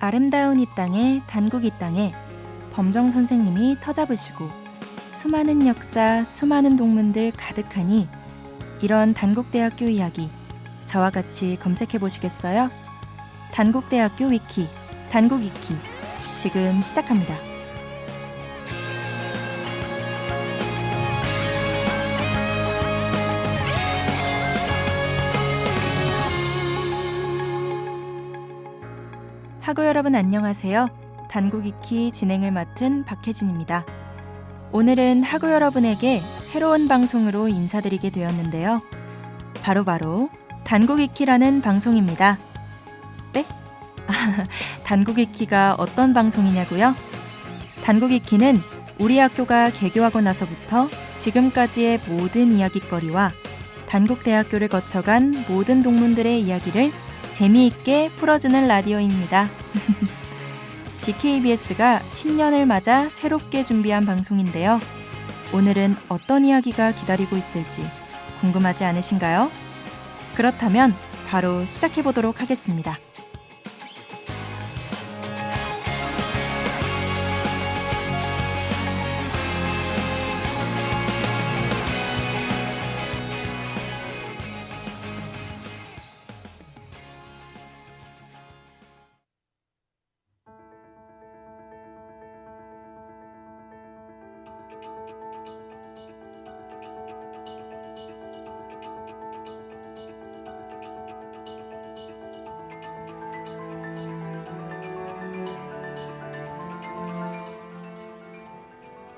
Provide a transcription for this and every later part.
아름다운 이 땅에 단국 이 땅에 범정 선생님이 터잡으시고 수많은 역사, 수많은 동문들 가득하니 이런 단국대학교 이야기 저와 같이 검색해 보시겠어요? 단국대학교 위키, 단국 위키 지금 시작합니다. 학우 여러분 안녕하세요. 단국 위키 진행을 맡은 박혜진입니다. 오늘은 학우 여러분에게 새로운 방송으로 인사드리게 되었는데요. 바로 단국 위키라는 방송입니다. 네? 단국 위키가 어떤 방송이냐고요? 단국 위키는 우리 학교가 개교하고 나서부터 지금까지의 모든 이야깃거리와 단국대학교를 거쳐간 모든 동문들의 이야기를 재미있게 풀어주는 라디오입니다. DKBS가 신년을 맞아 새롭게 준비한 방송인데요. 오늘은 어떤 이야기가 기다리고 있을지 궁금하지 않으신가요? 그렇다면 바로 시작해보도록 하겠습니다.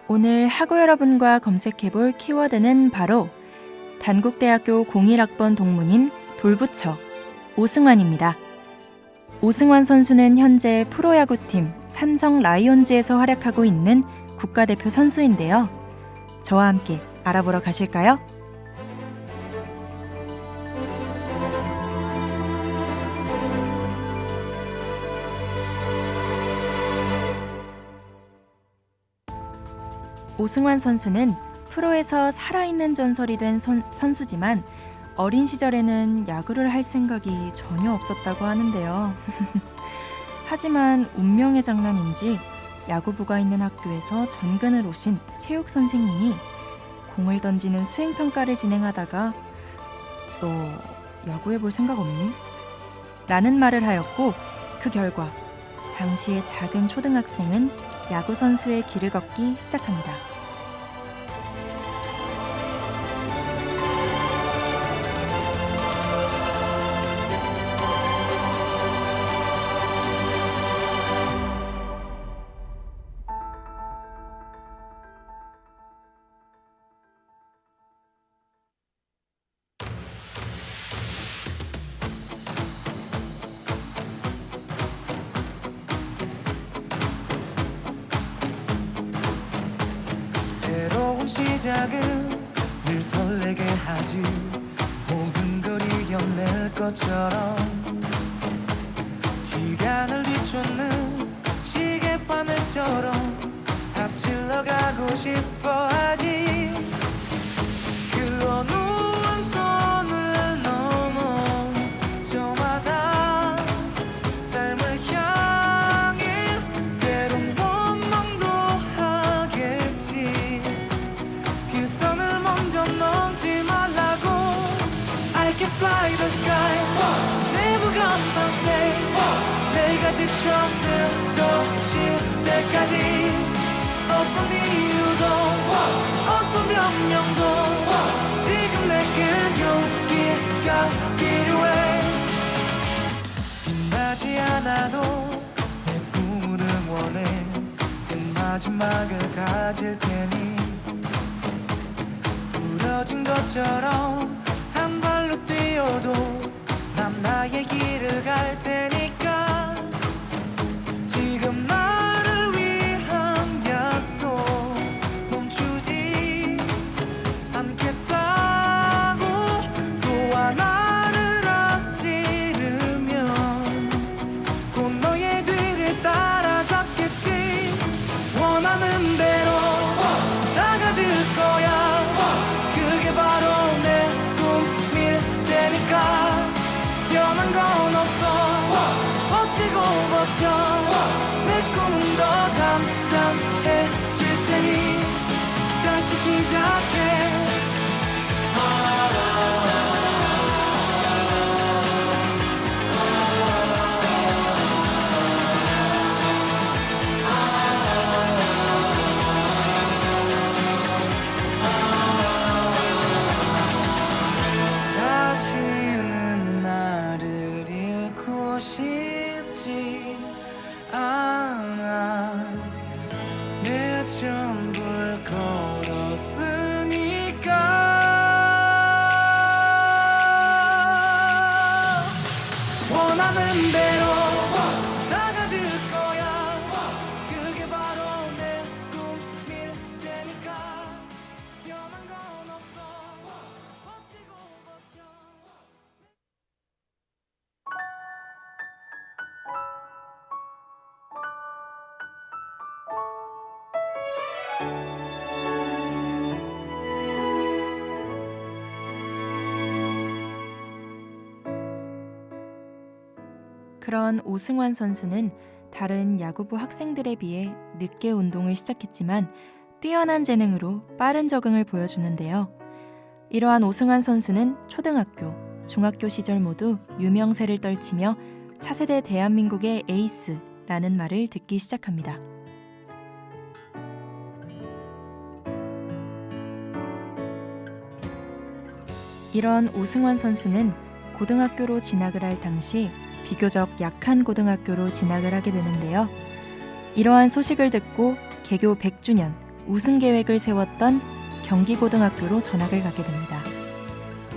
오늘 학우 여러분과 검색해볼 키워드는 바로 단국대학교 01학번 동문인 돌부처 오승환입니다. 오승환 선수는 현재 프로야구팀 삼성 라이온즈에서 활약하고 있는 국가대표 선수인데요. 저와 함께 알아보러 가실까요? 오승환 선수는 프로에서 살아있는 전설이 된 선수지만 어린 시절에는 야구를 할 생각이 전혀 없었다고 하는데요. 하지만 운명의 장난인지 야구부가 있는 학교에서 전근을 오신 체육 선생님이 공을 던지는 수행평가를 진행하다가 너 야구해볼 생각 없니? 라는 말을 하였고 그 결과 당시의 작은 초등학생은 야구 선수의 길을 걷기 시작합니다. 시작은 늘 설레게 하지 모든 걸 이겨낼 것처럼 시간을 뒤쫓는 시계바늘처럼 앞질러 가고 싶어 하지 그 어느 한 선을 넘어 저마다 삶을 향해 때론 원망도 하겠지 그 선을 먼저 넘지 말라고 I can fly the sky Never gonna stay 내가 지쳐 쓰러질 때까지 어떤 이유도 어떤 변명도 지금 내겐 용기가 필요해 빛나지 않아도 내 꿈을 응원해 그 마지막을 가질 테니 부러진 것처럼 한 발로 뛰어도 난 나의 길을 갈 테니까 지금 나를 위한 약속 멈추지 않겠다고 또 하나를 앞지르면 곧 너의 뒤를 따라잡겠지 원하는 대로 나가질 거야 그게 바로 내 꿈일 테니까 변한 건 없어 버텨 내 꿈은 더 담담해질 테니 다시 시작해 다시는 나를 잃고 싶지 않아 내 전부를 걸었으니까 원하는 대로 다 가질 거야 그게 바로 내 꿈일 테니까 변한 건 없어 버티고 버텨 그런 오승환 선수는 다른 야구부 학생들에 비해 늦게 운동을 시작했지만 뛰어난 재능으로 빠른 적응을 보여주는데요. 이러한 오승환 선수는 초등학교, 중학교 시절 모두 유명세를 떨치며 차세대 대한민국의 에이스라는 말을 듣기 시작합니다. 이런 오승환 선수는 고등학교로 진학을 할 당시 비교적 약한 고등학교로 진학을 하게 되는데요. 이러한 소식을 듣고 개교 100주년 우승 계획을 세웠던 경기고등학교로 전학을 가게 됩니다.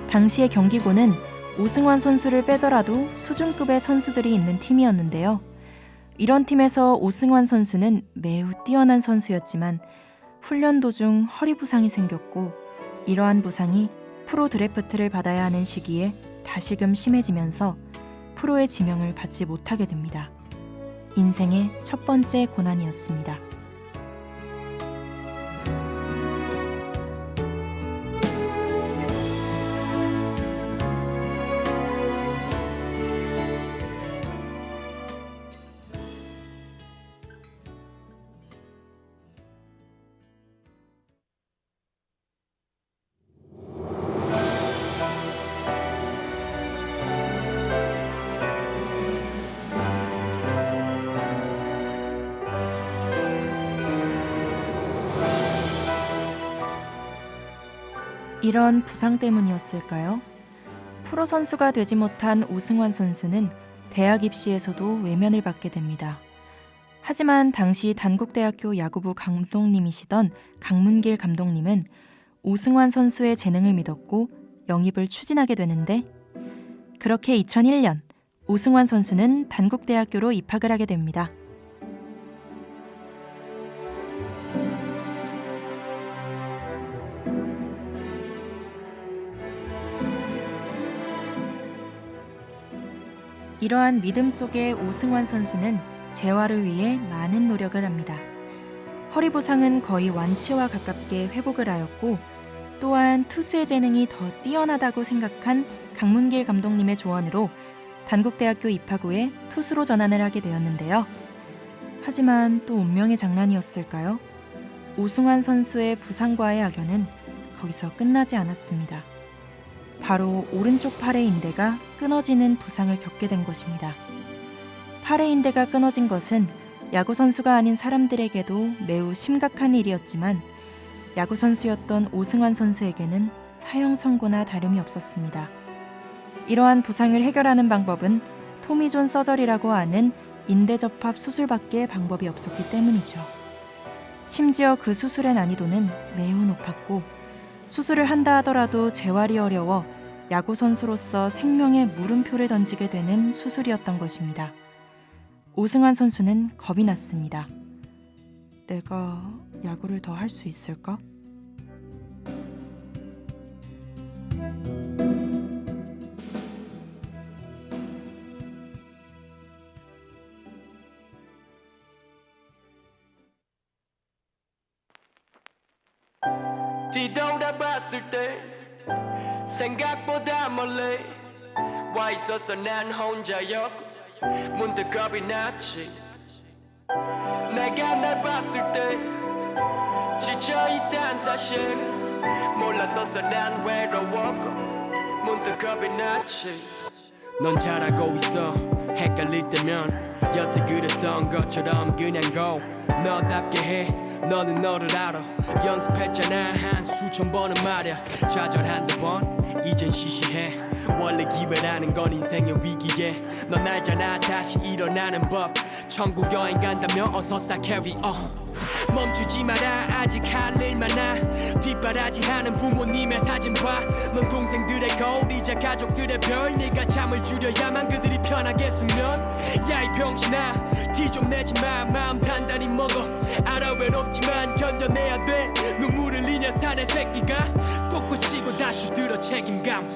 당시의 경기고는 오승환 선수를 빼더라도 수준급의 선수들이 있는 팀이었는데요. 이런 팀에서 오승환 선수는 매우 뛰어난 선수였지만 훈련 도중 허리 부상이 생겼고 이러한 부상이 프로 드래프트를 받아야 하는 시기에 다시금 심해지면서 프로의 지명을 받지 못하게 됩니다. 인생의 첫 번째 고난이었습니다. 이런 부상 때문이었을까요? 프로 선수가 되지 못한 오승환 선수는 대학 입시에서도 외면을 받게 됩니다. 하지만 당시 단국대학교 야구부 감독님이시던 강문길 감독님은 오승환 선수의 재능을 믿었고 영입을 추진하게 되는데 그렇게 2001년 오승환 선수는 단국대학교로 입학을 하게 됩니다. 이러한 믿음 속에 오승환 선수는 재활을 위해 많은 노력을 합니다. 허리 부상은 거의 완치와 가깝게 회복을 하였고 또한 투수의 재능이 더 뛰어나다고 생각한 강문길 감독님의 조언으로 단국대학교 입학 후에 투수로 전환을 하게 되었는데요. 하지만 또 운명의 장난이었을까요? 오승환 선수의 부상과의 악연은 거기서 끝나지 않았습니다. 바로 오른쪽 팔의 인대가 끊어지는 부상을 겪게 된 것입니다. 팔의 인대가 끊어진 것은 야구선수가 아닌 사람들에게도 매우 심각한 일이었지만 야구선수였던 오승환 선수에게는 사형 선고나 다름이 없었습니다. 이러한 부상을 해결하는 방법은 토미존 서저리라고 하는 인대 접합 수술밖에 방법이 없었기 때문이죠. 심지어 그 수술의 난이도는 매우 높았고 수술을 한다 하더라도 재활이 어려워 야구 선수로서 생명의 물음표를 던지게 되는 수술이었던 것입니다. 오승환 선수는 겁이 났습니다. 내가 야구를 더 할 수 있을까? 뒤돌아봤을 때 생각보다 멀리 와 있었어 난 혼자였고 문득 겁이 났지. 내가 날 봤을 때 지쳐있단 사실 몰랐었어. 난 외로웠고 문득 겁이 났지. 넌 잘하고 있어. 헷갈릴 때면 여태 그랬던 것처럼 그냥 go. 너답게 해. 너는 너를 알아. 연습했잖아 한 수천 번은 말야. 좌절 한두 번 이젠 시시해. 원래 기회라는 건 인생의 위기에. 넌 알잖아 다시 일어나는 법. 천국 여행 간다면 어서 싹 carry on. 멈추지 마라 아직 할 일 많아. 뒷바라지하는 부모님의 사진 봐. 넌 동생들의 거울이자 가족들의 별. 네가 잠을 줄여야만 그들이 편하게 숙면. 야 이 병신아 티 좀 내지 마. 마음 단단히 먹어. 알아 외롭지만 견뎌내야 돼. 눈물을 흘리냐 사내 새끼가. 솟구치고 다시 들어 책임감.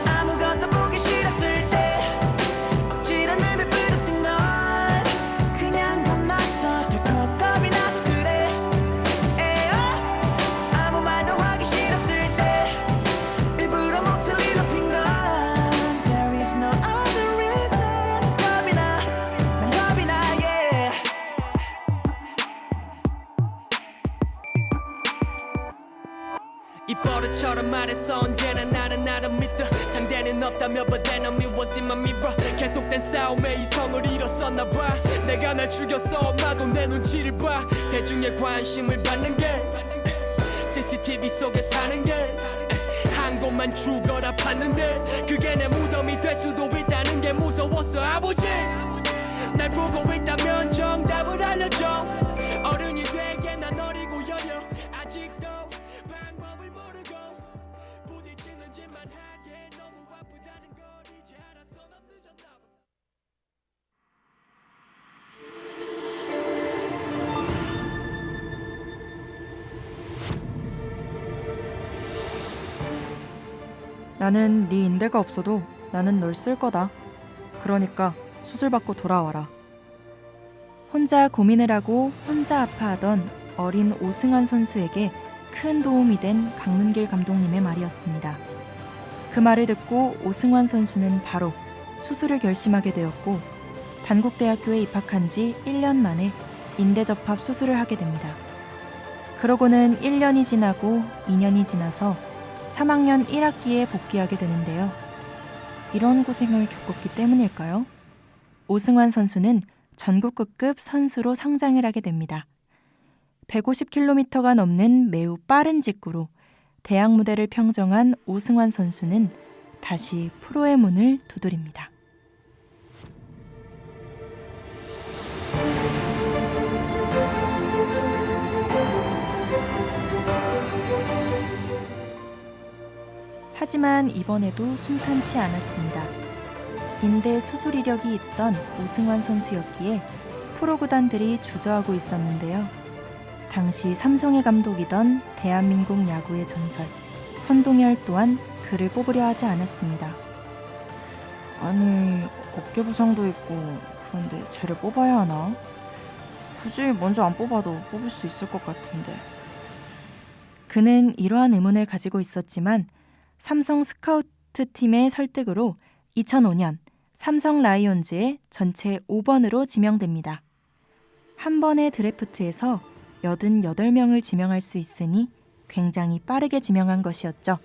아무것도 보기 싫었을 때 억지로 눈을 부릅뜬 건 그냥 겁났어. 덜컥 겁이 나서 그래. 에어 아무 말도 하기 싫었을 때 일부러 목소리 높인 건 There is no other reason. 겁이 나, 난 겁이 나 yeah. 이 버릇처럼 말해서 언제나 나는 나를 믿어. 상대는 없다며 but then I was in my mirror. 계속된 싸움에 이성을 잃었었나 봐. 내가 날 죽였어 엄마도 내 눈치를 봐. 대중의 관심을 받는 게 CCTV 속에 사는 게 한 곳만 죽어라 봤는데 그게 내 무덤이 될 수도 있다는 게 무서웠어. 아버지 날 보고 있다면 정답을 알려줘. 어른이 되게 난 어리고 여려. 아직도 방법을 모르고 부딪히는 짓만 하게. 너무 아프다는 걸 이제 알았어. 넌 늦었나 봐. 나는 네 인대가 없어도 나는 널 쓸 거다. 그러니까 수술받고 돌아와라. 혼자 고민을 하고 혼자 아파하던 어린 오승환 선수에게 큰 도움이 된 강문길 감독님의 말이었습니다. 그 말을 듣고 오승환 선수는 바로 수술을 결심하게 되었고 단국대학교에 입학한 지 1년 만에 인대접합 수술을 하게 됩니다. 그러고는 1년이 지나고 2년이 지나서 3학년 1학기에 복귀하게 되는데요. 이런 고생을 겪었기 때문일까요? 오승환 선수는 전국구급 선수로 성장을 하게 됩니다. 150km가 넘는 매우 빠른 직구로 대학 무대를 평정한 오승환 선수는 다시 프로의 문을 두드립니다. 하지만 이번에도 순탄치 않았습니다. 인대 수술 이력이 있던 오승환 선수였기에 프로 구단들이 주저하고 있었는데요. 당시 삼성의 감독이던 대한민국 야구의 전설 선동열 또한 그를 뽑으려 하지 않았습니다. 아니, 어깨 부상도 있고 그런데 쟤를 뽑아야 하나? 굳이 먼저 안 뽑아도 뽑을 수 있을 것 같은데. 그는 이러한 의문을 가지고 있었지만 삼성 스카우트 팀의 설득으로 2005년 삼성 라이온즈의 전체 5번으로 지명됩니다. 한 번의 드래프트에서 88명을 지명할 수 있으니 굉장히 빠르게 지명한 것이었죠.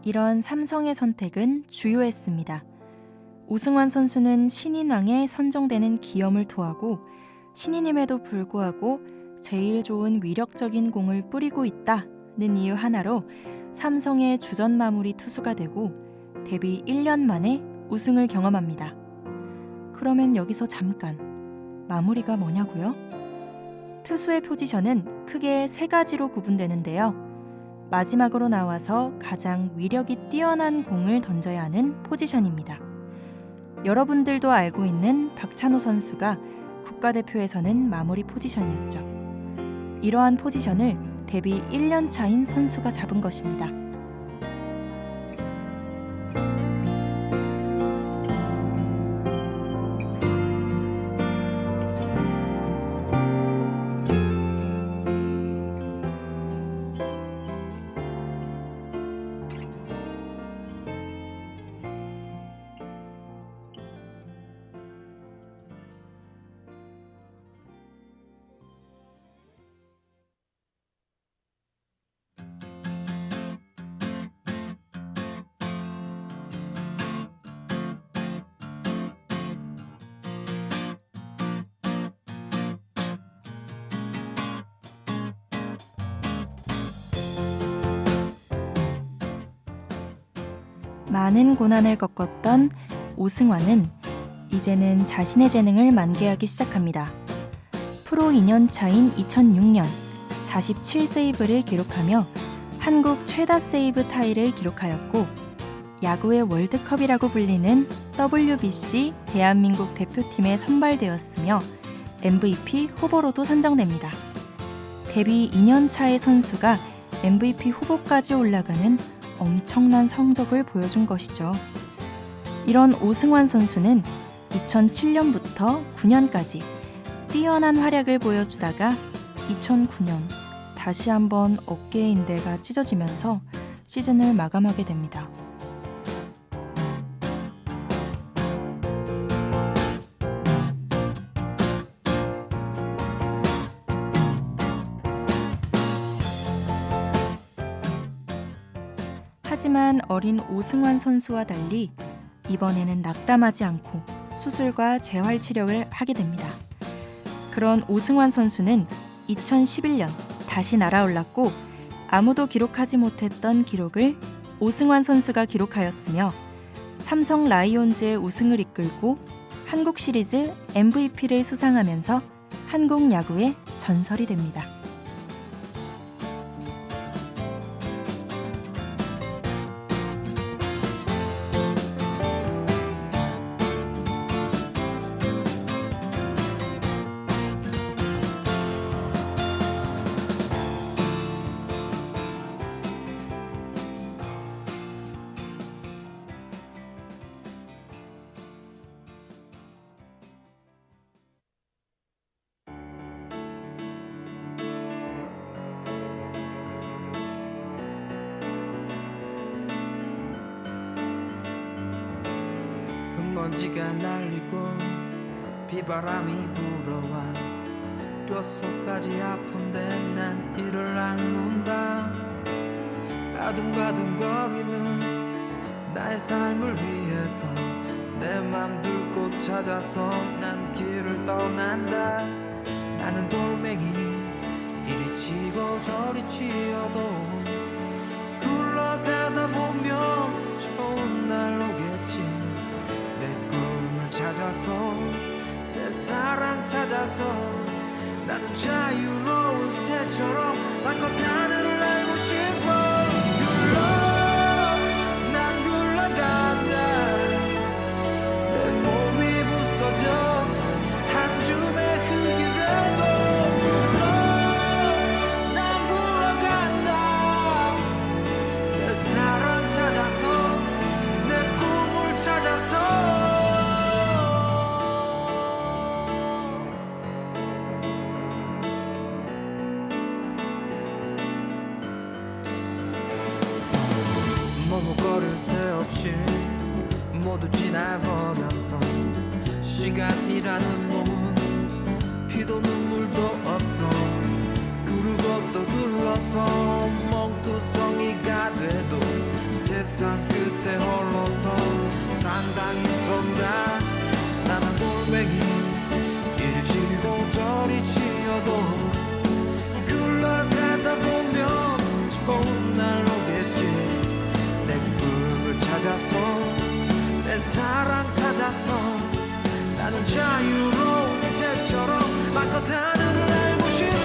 이런 삼성의 선택은 주요했습니다. 오승환 선수는 신인왕에 선정되는 기염을 토하고 신인임에도 불구하고 제일 좋은 위력적인 공을 뿌리고 있다는 이유 하나로 삼성의 주전 마무리 투수가 되고 데뷔 1년 만에 우승을 경험합니다. 그러면 여기서 잠깐, 마무리가 뭐냐고요? 투수의 포지션은 크게 세 가지로 구분되는데요. 마지막으로 나와서 가장 위력이 뛰어난 공을 던져야 하는 포지션입니다. 여러분들도 알고 있는 박찬호 선수가 국가대표에서는 마무리 포지션이었죠. 이러한 포지션을 데뷔 1년 차인 선수가 잡은 것입니다. 많은 고난을 겪었던 오승환은 이제는 자신의 재능을 만개하기 시작합니다. 프로 2년 차인 2006년 47세이브를 기록하며 한국 최다 세이브 타이를 기록하였고 야구의 월드컵이라고 불리는 WBC 대한민국 대표팀에 선발되었으며 MVP 후보로도 선정됩니다. 데뷔 2년 차의 선수가 MVP 후보까지 올라가는 엄청난 성적을 보여준 것이죠. 이런 오승환 선수는 2007년부터 9년까지 뛰어난 활약을 보여주다가 2009년 다시 한번 어깨의 인대가 찢어지면서 시즌을 마감하게 됩니다. 하지만 어린 오승환 선수와 달리 이번에는 낙담하지 않고 수술과 재활 치료를 하게 됩니다. 그런 오승환 선수는 2011년 다시 날아올랐고 아무도 기록하지 못했던 기록을 오승환 선수가 기록하였으며 삼성 라이온즈의 우승을 이끌고 한국 시리즈 MVP를 수상하면서 한국 야구의 전설이 됩니다. 먼지가 날리고 비바람이 불어와 뼛속까지 아픈데 난 이를 악문다. 아둥바둥거리는 나의 삶을 위해서 내 맘 들고 찾아서 난 길을 떠난다. 나는 돌멩이 이리 치고 저리 치어도 굴러가다 보면 좋은 날 오겠지. 내 꿈을 찾아서 내 사랑 찾아서 나는 자유로운 새처럼 마껏 하늘을 날고 싶어. 난 굴러간다. 내 몸이 부서져 한 줌의 흙이 돼도 난 굴러간다. 내 사랑 찾아서 내 꿈을 찾아서 머뭇거릴 새 없이 모두 지나버렸어. 시간이라는 놈은 피도 눈물도 없어. 구르고 또 눌러서 멍투성이가 돼도 세상 끝에 홀로서 당당히 선다. 나는 돌멩이 이리 치고 저리 치어도 굴러가다 보면 좋은 날 오겠지. 내 꿈을 찾아서 내 사랑 찾아서 나는 자유로운 새처럼 마껏 하늘을 날고 싶어.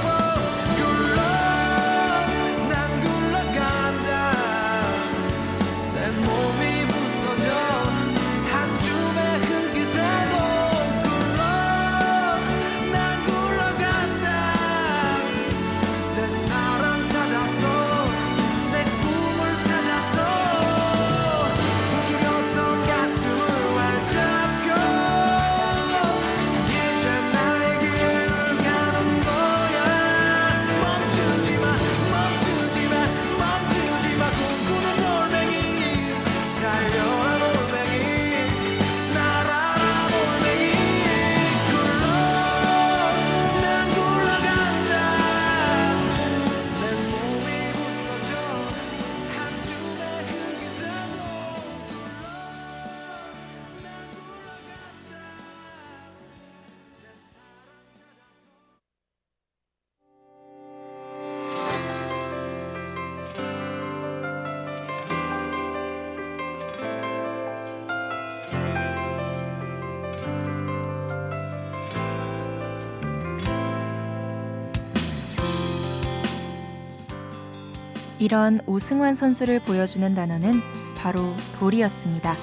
이런 오승환 선수를 보여주는 단어는 바로 돌이었습니다.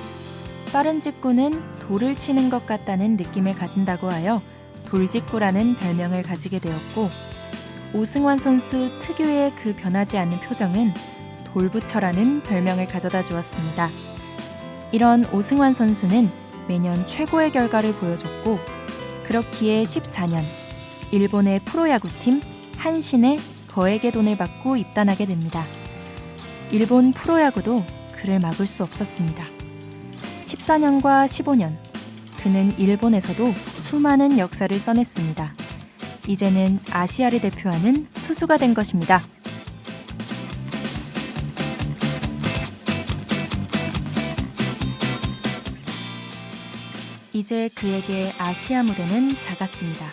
빠른 직구는 돌을 치는 것 같다는 느낌을 가진다고 하여 돌직구라는 별명을 가지게 되었고, 오승환 선수 특유의 그 변하지 않는 표정은 돌부처라는 별명을 가져다 주었습니다. 이런 오승환 선수는 매년 최고의 결과를 보여줬고, 그렇기에 14년 일본의 프로야구팀 한신에 거액의 돈을 받고 입단하게 됩니다. 일본 프로야구도 그를 막을 수 없었습니다. 14년과 15년, 그는 일본에서도 수많은 역사를 써냈습니다. 이제는 아시아를 대표하는 투수가 된 것입니다. 이제 그에게 아시아 무대는 작았습니다.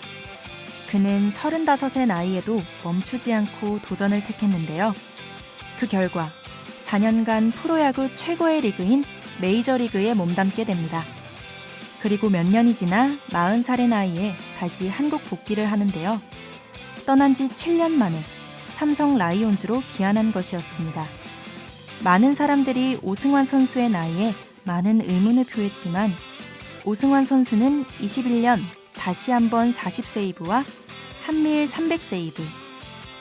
그는 35의 나이에도 멈추지 않고 도전을 택했는데요. 그 결과 4년간 프로야구 최고의 리그인 메이저리그에 몸담게 됩니다. 그리고 몇 년이 지나 40살의 나이에 다시 한국 복귀를 하는데요. 떠난 지 7년 만에 삼성 라이온즈로 귀환한 것이었습니다. 많은 사람들이 오승환 선수의 나이에 많은 의문을 표했지만, 오승환 선수는 21년 다시 한번 40세이브와 한미일 300세이브,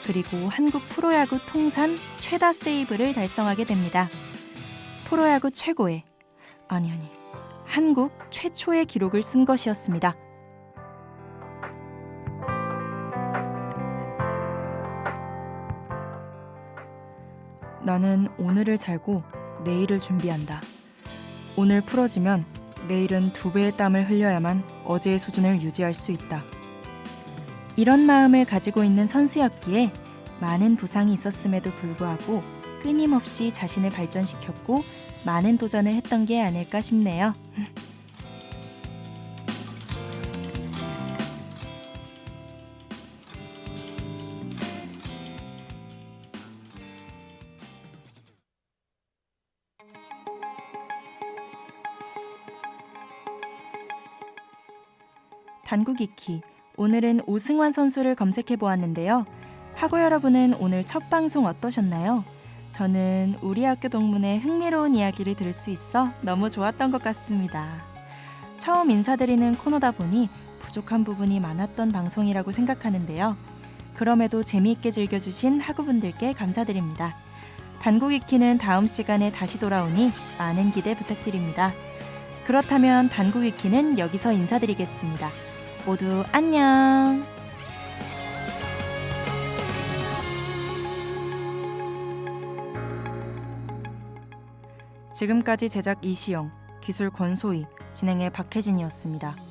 그리고 한국 프로야구 통산 최다 세이브를 달성하게 됩니다. 프로야구 최고의, 한국 최초의 기록을 쓴 것이었습니다. 나는 오늘을 살고 내일을 준비한다. 오늘 풀어지면 내일은 2배의 땀을 흘려야만 어제의 수준을 유지할 수 있다. 이런 마음을 가지고 있는 선수였기에 많은 부상이 있었음에도 불구하고 끊임없이 자신을 발전시켰고 많은 도전을 했던 게 아닐까 싶네요. 단국 익히, 오늘은 오승환 선수를 검색해 보았는데요. 학우 여러분은 오늘 첫 방송 어떠셨나요? 저는 우리 학교 동문의 흥미로운 이야기를 들을 수 있어 너무 좋았던 것 같습니다. 처음 인사드리는 코너다 보니 부족한 부분이 많았던 방송이라고 생각하는데요. 그럼에도 재미있게 즐겨주신 학우분들께 감사드립니다. 단국 익히는 다음 시간에 다시 돌아오니 많은 기대 부탁드립니다. 그렇다면 단국 익히는 여기서 인사드리겠습니다. 모두 안녕! 지금까지 제작 이시영, 기술 권소희, 진행의 박혜진이었습니다.